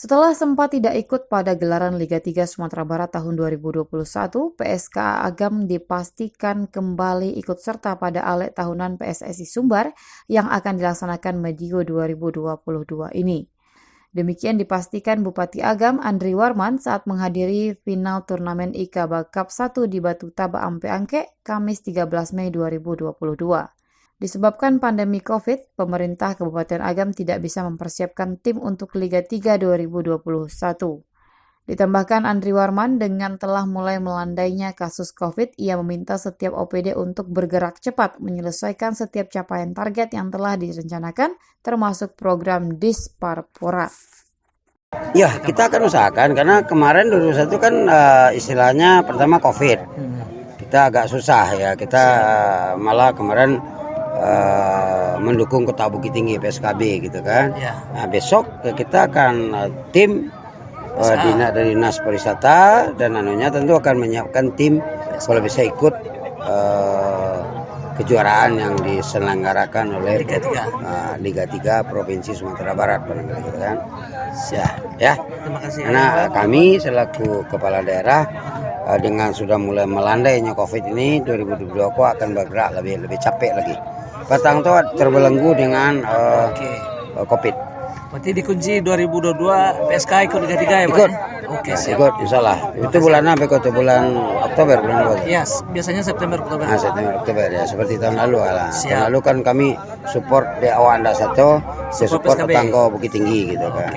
Setelah sempat tidak ikut pada gelaran Liga 3 Sumatera Barat tahun 2021, PSKA Agam dipastikan kembali ikut serta pada ALEK tahunan PSSI Sumbar yang akan dilaksanakan medio 2022 ini. Demikian dipastikan Bupati Agam Andri Warman saat menghadiri final turnamen IKABA Cup 1 di Batu Taba Ampe Angke, Kamis 13 Mei 2022. Disebabkan pandemi COVID, pemerintah Kabupaten Agam tidak bisa mempersiapkan tim untuk Liga 3 2021. Ditambahkan Andri Warman dengan telah mulai melandainya kasus COVID, ia meminta setiap OPD untuk bergerak cepat menyelesaikan setiap capaian target yang telah direncanakan, termasuk program Disparpora. Ya, kita akan usahakan karena kemarin 2021 kan istilahnya pertama COVID. Kita agak susah ya, kita malah kemarin mendukung Kota Bukit Tinggi PSKB gitu kan. Nah, besok kita akan tim dari Dinas Pariwisata dan tentu akan menyiapkan tim kalau bisa ikut kejuaraan yang diselenggarakan oleh Liga 3 Provinsi Sumatera Barat barangkali gitu kan. Ya. Terima kasih. Karena kami selaku kepala daerah dengan sudah mulai melandainya COVID ini 2022 akan bergerak lebih capek lagi. Batang tuh terbelenggu dengan COVID. Berarti dikunci 2022 PSK ikut Liga 3 ya Pak? Ikut. Oke, Ikut insyaallah. Itu bulan apa? Itu bulan Oktober bulan apa? Yes, biasanya September Oktober. September Oktober ya, seperti tahun lalu lah. Tahun lalu kan kami support di awal Anda satu, support tetangga Bukit Tinggi gitu kan.